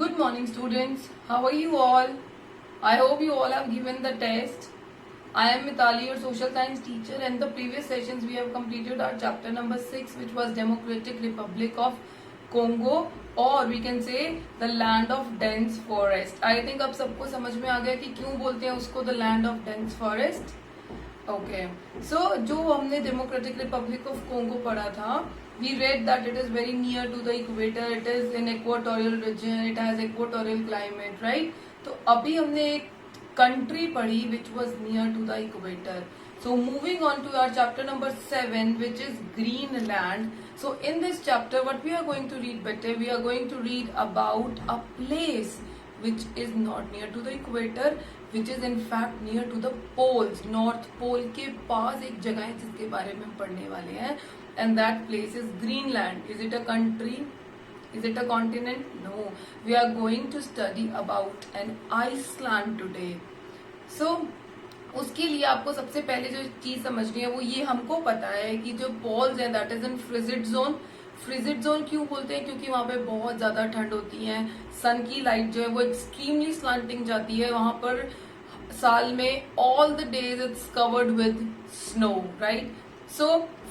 Good morning, students. How are you all? I hope you all have given the test. I am Mitali, your social science teacher, and the previous sessions we have completed our chapter number 6, which was Democratic Republic of Congo, or we can say the land of dense forest. I think अब सबको समझ में आ गया कि क्यों बोलते हैं उसको the land of dense forest. Okay. So जो हमने Democratic Republic of Congo पढ़ा था, we read that it is very near to the equator, it is in equatorial region, it has equatorial climate, right? तो अभी हमने एक country पढ़ी which was near to the equator. So moving on to our chapter number 7, which is Greenland. So in this chapter what we are going to read better, we are going to read about a place which is not near to the equator, which is in fact near to the poles. North pole के पास एक जगह है जिसके बारे में हम पढ़ने वाले हैं, and that place is Greenland. Is it a country? Is it a continent? No. We are going to study about an Iceland today. So उसके लिए आपको सबसे पहले जो चीज समझनी है वो ये हमको पता है कि जो पोल्स है that is in frigid zone. Frigid zone क्यों बोलते हैं? क्योंकि वहां पे बहुत ज्यादा ठंड होती है, सन की लाइट जो है वो एक्सट्रीमली स्लांटिंग जाती है, वहां पर साल में all the days it's covered with snow, right? So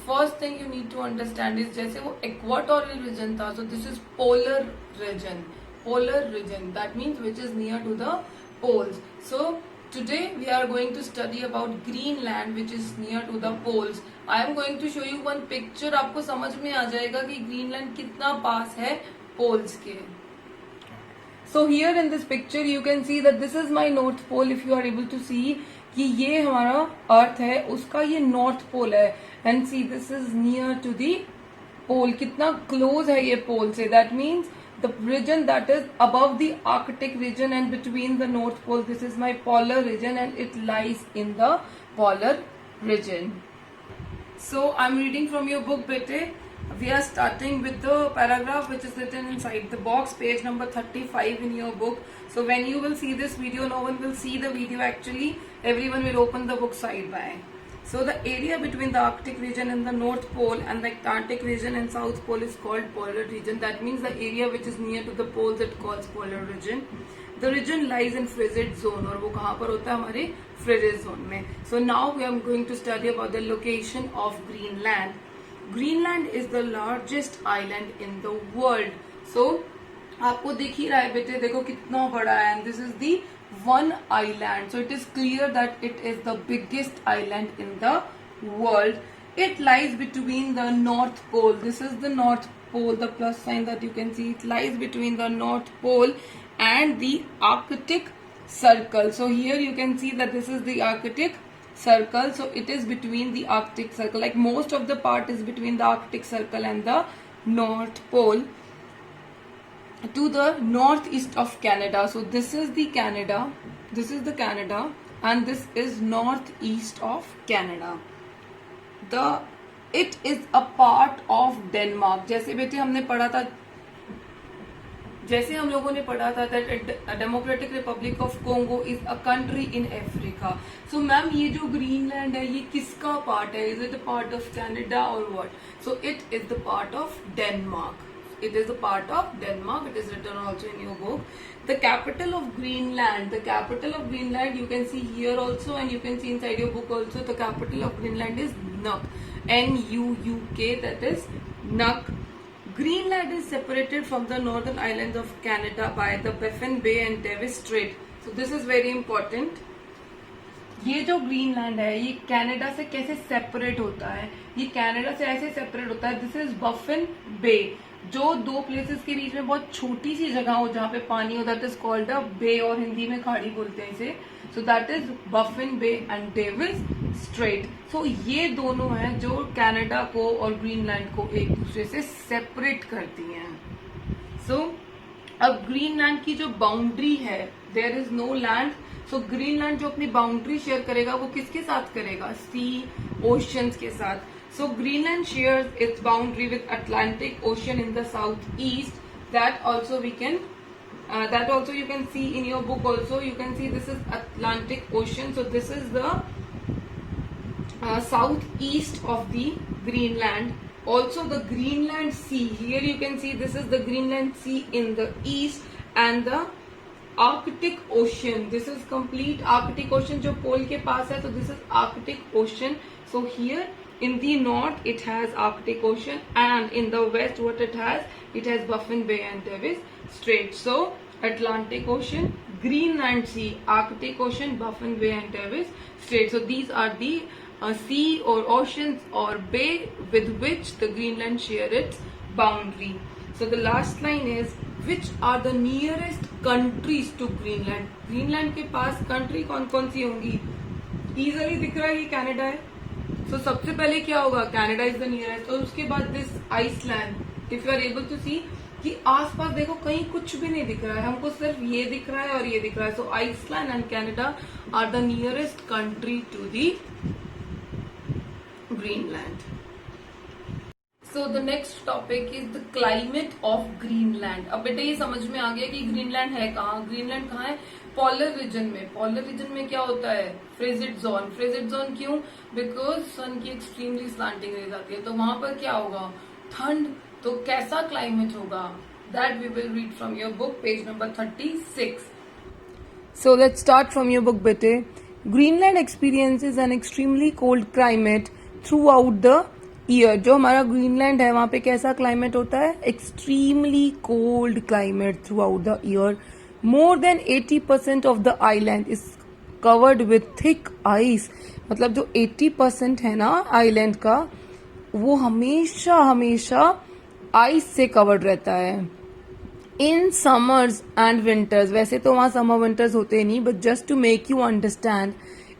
first thing you need to understand is जैसे वो इक्वाटोरियल रीजन था, so this is polar region. Polar region that means which is near to the poles. So today we are going to study about Greenland, which is near to the poles. I am going to show you one picture. आपको समझ में आ जाएगा कि Greenland कितना पास है poles के. So here in this picture you can see that this is my north pole. If you are able to see कि ये हमारा अर्थ है, उसका ये नॉर्थ पोल है, and see this is near to the pole. कितना close है ये पोल से. That means the region that is above the Arctic region and between the North Pole, this is my polar region and it lies in the polar region. So I'm reading from your book, bete. We are starting with the paragraph which is written inside the box, page number 35 in your book. So when you will see this video, no one will see the video actually, everyone will open the book side by. So the area between the Arctic region and the North Pole and the Antarctic region and South Pole is called polar region. That means the area which is near to the poles it calls polar region. The region lies in frigid zone, और वो कहाँ पर होता है? हमारे frigid zone में. So now we are going to study about the location of Greenland. Greenland is the largest island in the world. So आपको दिख ही रहा है बेटे, देखो कितना बड़ा है, and this is the one island. So it is clear that it is the biggest island in the world. It lies between the North Pole. This is the North Pole, the plus sign that you can see. It lies between the North Pole and the Arctic Circle. So here you can see that this is the Arctic Circle. So it is between the Arctic Circle. Like most of the part is between the Arctic Circle and the North Pole. To the northeast of Canada. So this is the Canada, and this is northeast of Canada. It is a part of Denmark. जैसे बेटे हमने पढ़ा था, जैसे हम लोगों ने पढ़ा था that Democratic Republic of Congo is a country in Africa. So ma'am ये जो ग्रीनलैंड है ये किसका पार्ट है? Is it a part of Canada or what? So it is the part of Denmark. It is a part of Denmark. It is written also in your book. The capital of Greenland. The capital of Greenland you can see here also, and you can see inside your book also. The capital of Greenland is Nuuk. N-U-U-K. That is Nuuk. Greenland is separated from the northern islands of Canada by the Baffin Bay and Davis Strait. So this is very important. ये जो Greenland है ये Canada से कैसे separate होता है? ये Canada से ऐसे सेपरेट होता है. दिस इज बफिन बे, जो दो प्लेसेस के बीच में बहुत छोटी सी जगह हो जहाँ पे पानी हो, that is called a bay, और हिंदी में खाड़ी बोलते हैं इसे. So that is Baffin Bay and Davis Strait. So ये दोनों हैं जो कनाडा को और ग्रीनलैंड को एक दूसरे से सेपरेट करती हैं. सो अब ग्रीनलैंड की जो बाउंड्री है, there is no land. So Greenland जो अपनी बाउंड्री शेयर करेगा वो किसके साथ करेगा? सी ओशंस के साथ. So Greenland shares its boundary with Atlantic Ocean in the southeast. That also you can see in your book also. You can see this is Atlantic Ocean. So this is the southeast of the Greenland. Also the Greenland Sea. Here you can see this is the Greenland Sea in the east, and the Arctic Ocean. This is complete Arctic Ocean जो पोल के पास है, तो this is Arctic Ocean. So here in the north it has Arctic Ocean, and in the west what it has Baffin Bay and Davis Strait. So Atlantic Ocean, Greenland Sea, Arctic Ocean, Baffin Bay and Davis Strait. So these are the sea or oceans or bay with which the Greenland share its boundary. So the last line is, which are the nearest countries to Greenland? Greenland के पास country कौन कौन सी होंगी? Easily दिख रहा है कि Canada है. So सबसे पहले क्या होगा? Canada is the nearest. और उसके बाद this Iceland. If you are able to see कि आसपास देखो कहीं कुछ भी नहीं दिख रहा है, हमको सिर्फ ये दिख रहा है और ये दिख रहा है. So Iceland and Canada are the nearest country to the Greenland. So the next topic is the climate of Greenland. अब बेटे ये समझ में आ गया कि ग्रीनलैंड है कहाँ. ग्रीनलैंड कहाँ है? पोलर रीजन में. पोलर रीजन में क्या होता है? फ्रेजिड जोन. फ्रेजिड जोन क्यों? बिकॉज सन की एक्सट्रीमली स्लैंटिंग रेज आती है, तो वहां पर क्या होगा? ठंड. तो कैसा क्लाइमेट होगा? That we will read from your book, page number 36. So let's start from your book, bete. Greenland experiences an extremely cold climate throughout the year. जो हमारा ग्रीनलैंड है वहां पे कैसा क्लाइमेट होता है? Extremely cold climate through out the year. More than 80% of the island is covered with thick ice. मतलब जो 80% है ना आइलैंड का, वो हमेशा हमेशा आइस से कवर्ड रहता है. इन समर्स एंड विंटर्स, वैसे तो वहां समर विंटर्स होते नहीं, but just to make you understand,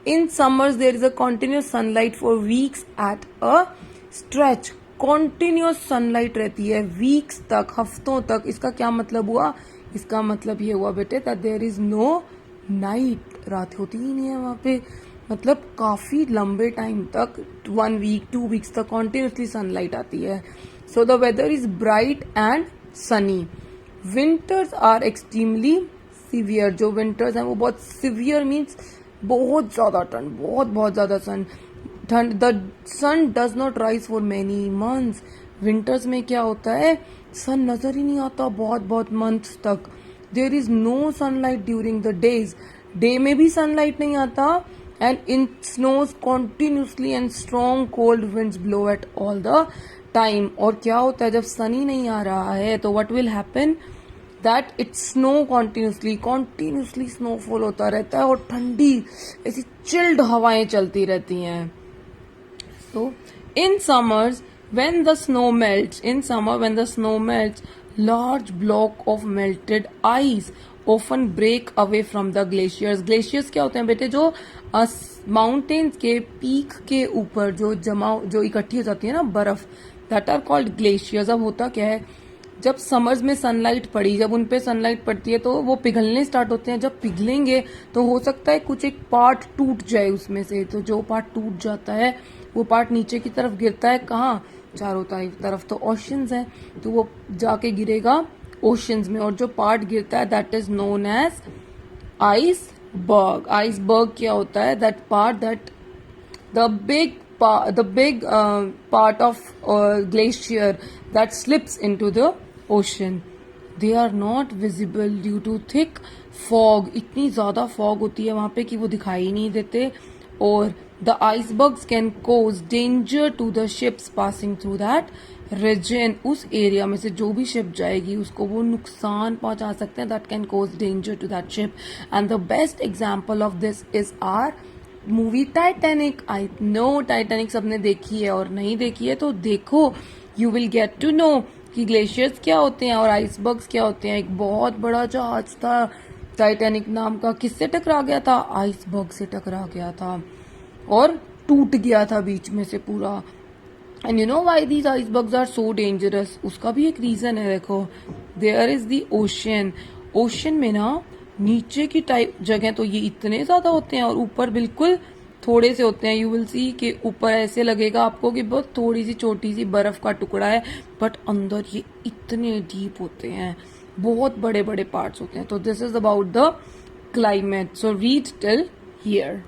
in summers there is a continuous sunlight for weeks at a stretch. Continuous sunlight रहती है वीक्स तक, हफ्तों तक. इसका क्या मतलब हुआ? इसका मतलब ये हुआ बेटे that there is no night. रात होती ही नहीं है वहां पे. मतलब काफी लंबे टाइम तक, 1 वीक 2 वीक्स तक कॉन्टिन्यूसली सनलाइट आती है. So the weather is bright and sunny. Winters are extremely severe. जो विंटर्स हैं वो बहुत सीवियर मीन्स बहुत ज्यादा ठंड, बहुत बहुत ज्यादा ठंड. The sun does not rise for many months. Winters में क्या होता है? सन नजर ही नहीं आता बहुत बहुत मंथ्स तक. There is no sunlight during the days. Day में भी सनलाइट नहीं आता. And in snows continuously and strong cold winds blow at all the time. और क्या होता है जब सन ही नहीं आ रहा है तो what will happen? That it snow continuously snowfall होता रहता है और ठंडी ऐसी चिल्ड हवाएं चलती रहती हैं. So, in summers, when the snow melts, large block of melted ice often break away from the glaciers. Glaciers क्या होते हैं बेटे? जो माउंटेन्स के पीक के ऊपर जो इकट्ठी हो जाती है ना बर्फ, that are called glaciers. अब होता क्या है, जब समर्स में सनलाइट पड़ी, जब उनपे सनलाइट पड़ती है तो वो पिघलने स्टार्ट होते हैं. जब पिघलेंगे तो हो सकता है कुछ एक पार्ट टूट जाए उसमें से. तो जो पार्ट टूट जाता है वो पार्ट नीचे की तरफ गिरता है. कहाँ? चारों तरफ तो ओशंस हैं, तो वो जाके गिरेगा ओशंस में. और जो पार्ट गिरता है that is known as iceberg. Iceberg क्या होता है? That part that the big part of glacier that slips into the ocean. They are not visible due to thick fog. इतनी ज्यादा fog होती है वहां पे कि वो दिखाई नहीं देते. और the icebergs can cause danger to the ships passing through that region. उस एरिया में से जो भी शिप जाएगी उसको वो नुकसान पहुंचा सकते हैं. That can cause danger to that ship. And the best example of this is our movie Titanic. I know Titanic सबने देखी है, और नहीं देखी है तो देखो. You will get to know कि ग्लेशियर्स क्या होते हैं और आइसबर्ग्स क्या होते हैं. एक बहुत बड़ा जहाज था टाइटैनिक नाम का, किससे टकरा गया था? आइसबर्ग से टकरा गया था और टूट गया था बीच में से पूरा. And you know why these icebergs are so dangerous? उसका भी एक रीजन है. देखो, there is the ocean. Ocean में ना नीचे की टाइप जगह तो ये इतने ज्यादा होते हैं और ऊपर बिल्कुल थोड़े से होते हैं. यू विल सी कि ऊपर ऐसे लगेगा आपको कि बहुत थोड़ी सी छोटी सी बर्फ का टुकड़ा है, बट अंदर ये इतने डीप होते हैं, बहुत बड़े बड़े पार्ट्स होते हैं. तो this is about the climate. So read till here.